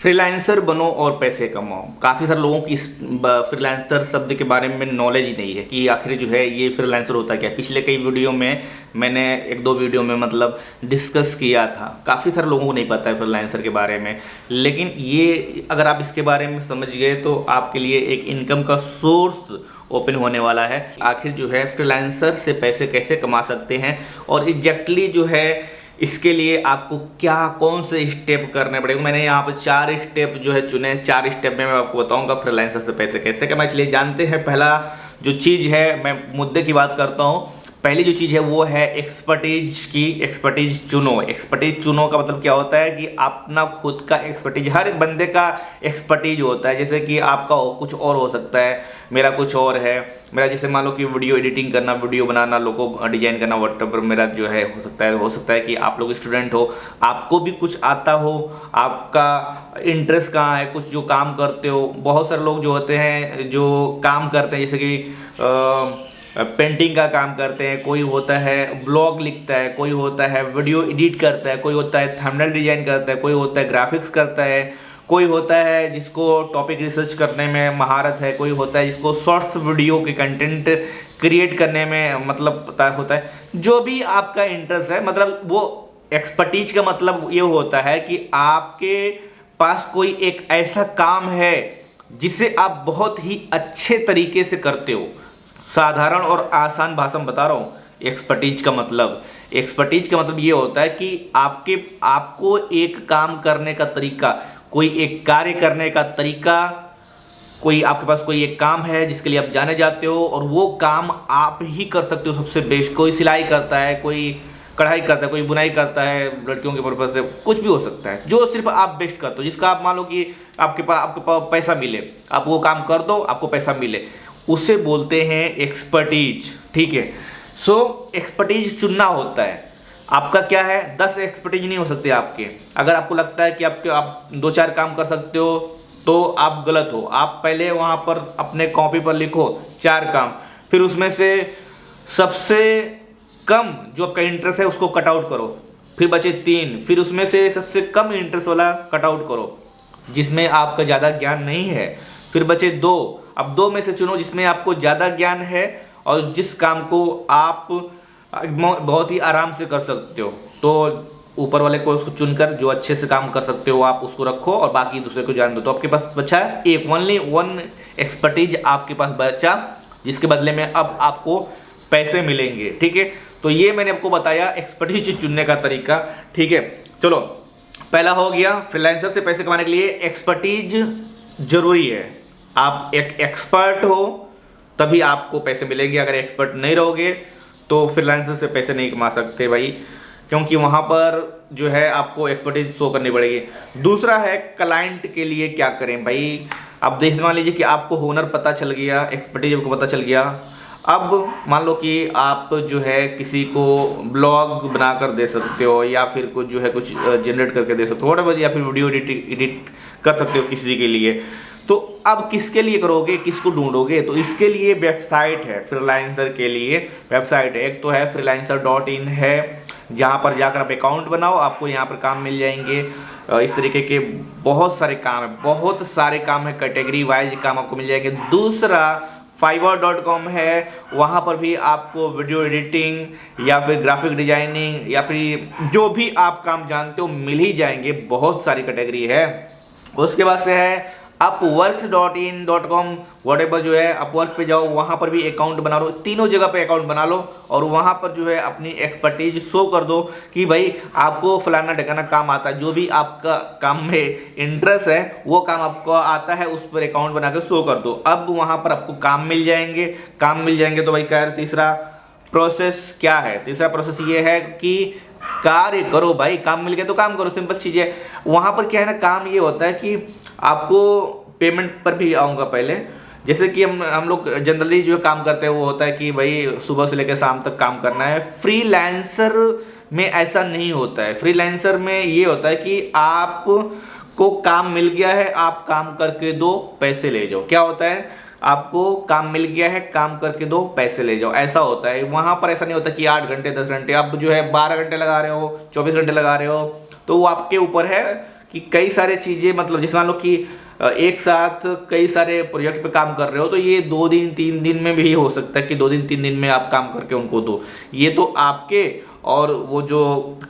Freelancer बनो और पैसे कमाओ। काफ़ी सारे लोगों की फ्रीलांसर शब्द के बारे में नॉलेज ही नहीं है कि आखिर जो है ये फ्रीलांसर होता क्या है। पिछले कई वीडियो में मैंने एक दो वीडियो में मतलब डिस्कस किया था। काफ़ी सारे लोगों को नहीं पता है फ्रीलांसर के बारे में, लेकिन ये अगर आप इसके बारे में समझ गए तो आपके लिए एक इनकम का सोर्स ओपन होने वाला है। आखिर जो है फ्रीलांसर से पैसे कैसे कमा सकते हैं और एग्जैक्टली जो है इसके लिए आपको क्या कौन से स्टेप करने पड़ेंगे। मैंने यहाँ पर 4 स्टेप जो है चुने। 4 स्टेप में मैं आपको बताऊंगा फ्रीलांसर से पैसे कैसे कमाएं। इसलिए जानते हैं पहला जो चीज़ है, मैं मुद्दे की बात करता हूँ। पहली जो चीज़ है वो है एक्सपर्टीज की। एक्सपर्टीज चुनो। एक्सपर्टीज चुनो का मतलब क्या होता है कि अपना खुद का एक्सपर्टीज, हर एक बंदे का एक्सपर्टीज होता है। जैसे कि आपका कुछ और हो सकता है, मेरा कुछ और है। मेरा जैसे मान लो कि वीडियो एडिटिंग करना, वीडियो बनाना, लोगो डिजाइन करना, व्हाटएवर मेरा जो है हो सकता है कि आप लोग स्टूडेंट हो, आपको भी कुछ आता हो, आपका इंटरेस्ट कहाँ है, कुछ जो काम करते हो। बहुत सारे लोग जो होते हैं जो काम करते हैं, जैसे कि पेंटिंग का काम करते हैं, कोई होता है ब्लॉग लिखता है, कोई होता है वीडियो एडिट करता है, कोई होता है थंबनेल डिजाइन करता है, कोई होता है ग्राफिक्स करता है, कोई होता है जिसको टॉपिक रिसर्च करने में महारत है, कोई होता है जिसको शॉर्ट्स वीडियो के कंटेंट क्रिएट करने में मतलब पता होता है। जो भी आपका इंटरेस्ट है, मतलब वो एक्सपर्टीज का मतलब ये होता है कि आपके पास कोई एक ऐसा काम है जिसे आप बहुत ही अच्छे तरीके से करते हो। साधारण और आसान भाषा में बता रहा हूँ एक्सपर्टीज का मतलब। एक्सपर्टीज का मतलब ये होता है कि आपको एक काम करने का तरीका, कोई एक कार्य करने का तरीका, कोई आपके पास कोई एक काम है जिसके लिए आप जाने जाते हो और वो काम आप ही कर सकते हो सबसे बेस्ट। कोई सिलाई करता है, कोई कढ़ाई करता है, कोई बुनाई करता है, लड़कियों के पर्पज से कुछ भी हो सकता है जो सिर्फ आप बेस्ट करते हो, जिसका आप मान लो कि आपके पास पैसा मिले, आप वो काम कर दो, आपको पैसा मिले, उसे बोलते हैं एक्सपर्टीज। ठीक है, सो एक्सपर्टीज चुनना होता है। आपका क्या है, 10 एक्सपर्टीज नहीं हो सकते आपके। अगर आपको लगता है कि आप 2-4 काम कर सकते हो तो आप गलत हो। आप पहले वहां पर अपने कॉपी पर लिखो 4 काम, फिर उसमें से सबसे कम जो आपका इंटरेस्ट है उसको कट आउट करो, फिर बचे 3, फिर उसमें से सबसे कम इंटरेस्ट वाला कट आउट करो जिसमें आपका ज़्यादा ज्ञान नहीं है, फिर बचे 2। अब 2 में से चुनो जिसमें आपको ज़्यादा ज्ञान है और जिस काम को आप बहुत ही आराम से कर सकते हो। तो ऊपर वाले को उसको चुनकर जो अच्छे से काम कर सकते हो आप उसको रखो और बाकी दूसरे को जान दो। तो आपके पास बचा एक ओनली 1 एक्सपर्टीज आपके पास बचा, जिसके बदले में अब आपको पैसे मिलेंगे। ठीक है, तो ये मैंने आपको बताया एक्सपर्टीज चुनने का तरीका। ठीक है, चलो पहला हो गया। फ्रीलांसर से पैसे कमाने के लिए एक्सपर्टीज जरूरी है। आप एक एक्सपर्ट हो तभी आपको पैसे मिलेंगे। अगर एक्सपर्ट नहीं रहोगे तो फ्रीलांसर से पैसे नहीं कमा सकते भाई, क्योंकि वहाँ पर जो है आपको एक्सपर्टीज शो करनी पड़ेगी। दूसरा है क्लाइंट के लिए क्या करें भाई। अब देख मान लीजिए कि आपको हुनर पता चल गया, एक्सपर्टीज आपको पता चल गया। अब मान लो कि आप जो है किसी को ब्लॉग बनाकर दे सकते हो या फिर कुछ जो है कुछ जनरेट करके दे सकते हो, या फिर वीडियो एडिट कर सकते हो किसी के लिए। तो अब किसके लिए करोगे, किसको ढूंढोगे? तो इसके लिए वेबसाइट है, फ्रीलांसर के लिए वेबसाइट है। एक तो है freelancer.in है, जहाँ पर जाकर आप अकाउंट बनाओ, आपको यहाँ पर काम मिल जाएंगे। इस तरीके के बहुत सारे काम है, बहुत सारे काम है, कैटेगरी वाइज काम आपको मिल जाएंगे। दूसरा fiverr.com है, वहाँ पर भी आपको वीडियो एडिटिंग या फिर ग्राफिक डिजाइनिंग या फिर जो भी आप काम जानते हो मिल ही जाएंगे। बहुत सारी कैटेगरी है। उसके बाद से है upworks.in.com व्हाटएवर जो है, अपवर्क पे जाओ, वहाँ पर भी अकाउंट बना लो। तीनों जगह पे अकाउंट बना लो और वहाँ पर जो है अपनी एक्सपर्टीज शो कर दो कि भाई आपको फलाना ढकाना काम आता है। जो भी आपका काम में इंटरेस्ट है वो काम आपको आता है, उस पर अकाउंट बना के शो कर दो। अब वहाँ पर आपको काम मिल जाएंगे। काम मिल जाएंगे तो भाई क्या है, तीसरा प्रोसेस क्या है? तीसरा प्रोसेस ये है कि कार्य करो भाई। काम मिल गया तो काम करो, सिंपल चीज़ है। वहाँ पर क्या है ना, काम ये होता है कि आपको पेमेंट पर भी आऊँगा पहले। जैसे कि हम लोग जनरली जो काम करते हैं वो होता है कि भाई सुबह से लेकर शाम तक काम करना है। फ्रीलांसर में ऐसा नहीं होता है। फ्रीलांसर में ये होता है कि आपको काम मिल गया है, आप काम करके दो, पैसे ले जाओ। क्या होता है, आपको काम मिल गया है, काम करके दो, पैसे ले जाओ, ऐसा होता है। वहाँ पर ऐसा नहीं होता कि 8 घंटे 10 घंटे, आप जो है 12 घंटे लगा रहे हो, 24 घंटे लगा रहे हो, तो वो आपके ऊपर है कि कई सारे चीज़ें, मतलब जैसे मान लो कि एक साथ कई सारे प्रोजेक्ट पे काम कर रहे हो, तो ये 2 दिन 3 दिन में भी हो सकता है कि 2 दिन 3 दिन में आप काम करके उनको दो। ये तो आपके और वो जो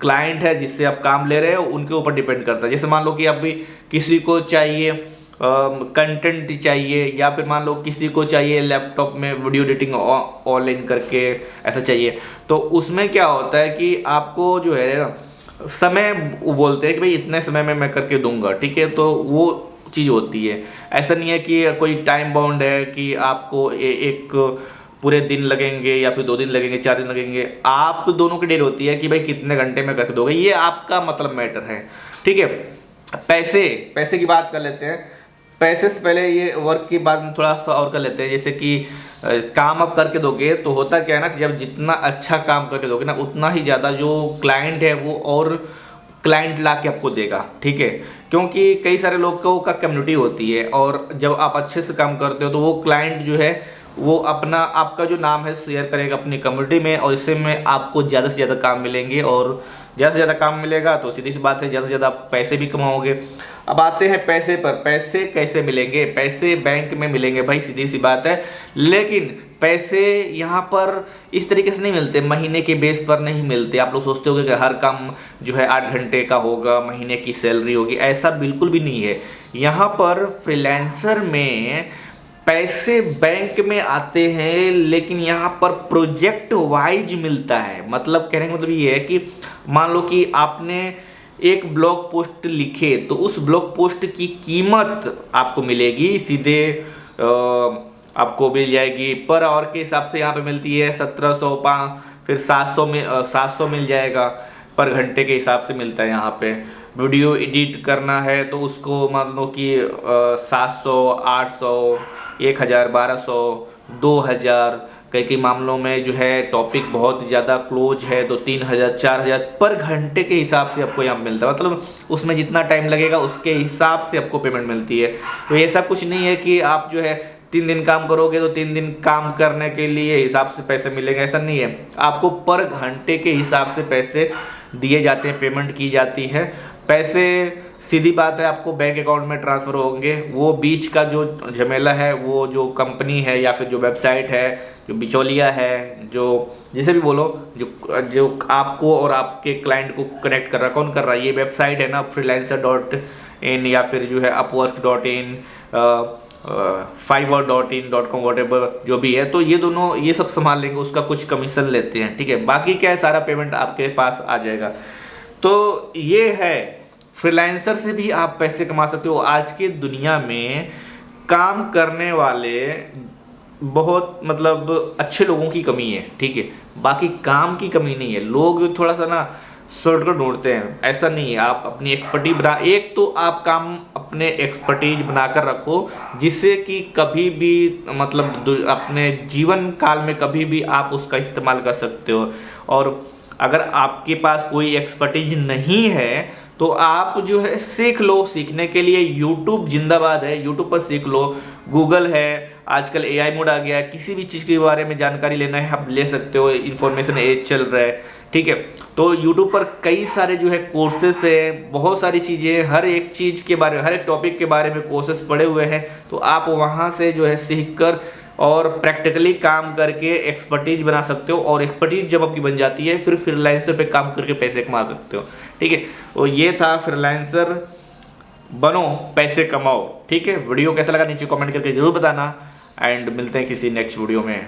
क्लाइंट है जिससे आप काम ले रहे हो उनके ऊपर डिपेंड करता है। जैसे मान लो कि अभी किसी को चाहिए कंटेंट चाहिए, या फिर मान लो किसी को चाहिए लैपटॉप में वीडियो एडिटिंग ऑनलाइन करके ऐसा चाहिए, तो उसमें क्या होता है कि आपको जो है ना समय वो बोलते हैं कि भाई इतने समय में मैं करके दूंगा, ठीक है। तो वो चीज़ होती है, ऐसा नहीं है कि कोई टाइम बाउंड है कि आपको एक पूरे दिन लगेंगे या फिर 2 दिन लगेंगे 4 दिन लगेंगे। आप दोनों की डील होती है कि भाई कितने घंटे में करके दोगे, ये आपका मतलब मैटर है, ठीक है। पैसे की बात कर लेते हैं। पैसे से पहले ये वर्क की बात थोड़ा सा और कर लेते हैं। जैसे कि काम आप करके दोगे तो होता क्या है ना कि जब जितना अच्छा काम करके दोगे ना, उतना ही ज़्यादा जो क्लाइंट है वो और क्लाइंट ला के आपको देगा, ठीक है। क्योंकि कई सारे लोगों का कम्युनिटी होती है, और जब आप अच्छे से काम करते हो तो वो क्लाइंट जो है वो अपना आपका जो नाम है शेयर करेगा अपनी कम्युनिटी में, और इससे में आपको ज़्यादा से ज़्यादा काम मिलेंगे, और ज़्यादा से ज़्यादा काम मिलेगा तो सीधी सी बात है ज़्यादा से ज़्यादा आप पैसे भी कमाओगे। अब आते हैं पैसे पर। पैसे कैसे मिलेंगे? पैसे बैंक में मिलेंगे भाई, सीधी सी बात है। लेकिन पैसे यहाँ पर इस तरीके से नहीं मिलते, महीने के बेस पर नहीं मिलते। आप लोग सोचते होंगे कि हर काम जो है 8 घंटे का होगा, महीने की सैलरी होगी, ऐसा बिल्कुल भी नहीं है। यहाँ पर फ्रीलांसर में पैसे बैंक में आते हैं, लेकिन यहाँ पर प्रोजेक्ट वाइज मिलता है। मतलब कहने का मतलब ये है कि मान लो कि आपने एक ब्लॉग पोस्ट लिखे, तो उस ब्लॉग पोस्ट की कीमत आपको मिलेगी सीधे, आपको मिल जाएगी पर आवर के हिसाब से। यहाँ पे मिलती है 1700, फिर 700 में 700 मिल जाएगा, पर घंटे के हिसाब से मिलता है। यहाँ पे वीडियो एडिट करना है तो उसको मान लो कि 700, 800, 1000, 1200, 2000, कई मामलों में जो है टॉपिक बहुत ज़्यादा क्लोज है तो 3000, 4000 पर घंटे के हिसाब से आपको यहाँ मिलता है। मतलब उसमें जितना टाइम लगेगा उसके हिसाब से आपको पेमेंट मिलती है। तो ऐसा कुछ नहीं है कि आप जो है 3 दिन काम करोगे तो 3 दिन काम करने के लिए हिसाब से पैसे मिलेंगे, ऐसा नहीं है। आपको पर घंटे के हिसाब से पैसे दिए जाते हैं, पेमेंट की जाती है। पैसे सीधी बात है आपको बैंक अकाउंट में ट्रांसफ़र होंगे। वो बीच का जो झमेला है, वो जो कंपनी है या फिर जो वेबसाइट है, जो बिचौलिया है, जो जिसे भी बोलो, जो आपको और आपके क्लाइंट को कनेक्ट कर रहा है, कौन कर रहा है? ये वेबसाइट है ना, freelancer.in या फिर जो है upwork.in, fiverr.in.com, वॉटेवर जो भी है। तो ये दोनों ये सब संभाल लेंगे, उसका कुछ कमीशन लेते हैं, ठीक है। बाकी क्या है, सारा पेमेंट आपके पास आ जाएगा। तो ये है, फ्रीलांसर से भी आप पैसे कमा सकते हो। आज की दुनिया में काम करने वाले बहुत मतलब अच्छे लोगों की कमी है, ठीक है। बाकी काम की कमी नहीं है। लोग थोड़ा सा ना शॉर्टकट ढूंढते हैं, ऐसा नहीं है। आप अपनी एक्सपर्टीज बना, एक तो आप काम अपने एक्सपर्टीज बनाकर रखो, जिससे कि कभी भी मतलब अपने जीवन काल में कभी भी आप उसका इस्तेमाल कर सकते हो। और अगर आपके पास कोई एक्सपर्टीज नहीं है तो आप जो है सीख लो। सीखने के लिए यूट्यूब जिंदाबाद है, यूट्यूब पर सीख लो। गूगल है, आजकल एआई मोड आ गया है, किसी भी चीज़ के बारे में जानकारी लेना है आप ले सकते हो। इन्फॉर्मेशन एज चल रहा है, ठीक है। तो यूट्यूब पर कई सारे जो है कोर्सेस है, बहुत सारी चीज़ें, हर एक चीज़ के बारे में, हर एक टॉपिक के बारे में कोर्सेस पड़े हुए हैं। तो आप वहाँ से जो है सीख कर और प्रैक्टिकली काम करके एक्सपर्टीज बना सकते हो। और एक्सपर्टीज जब आपकी बन जाती है फिर फ्रीलांसर पे काम करके पैसे कमा सकते हो, ठीक है। तो ये था, फ्रीलांसर बनो, पैसे कमाओ, ठीक है। वीडियो कैसा लगा नीचे कमेंट करके जरूर बताना, एंड मिलते हैं किसी नेक्स्ट वीडियो में।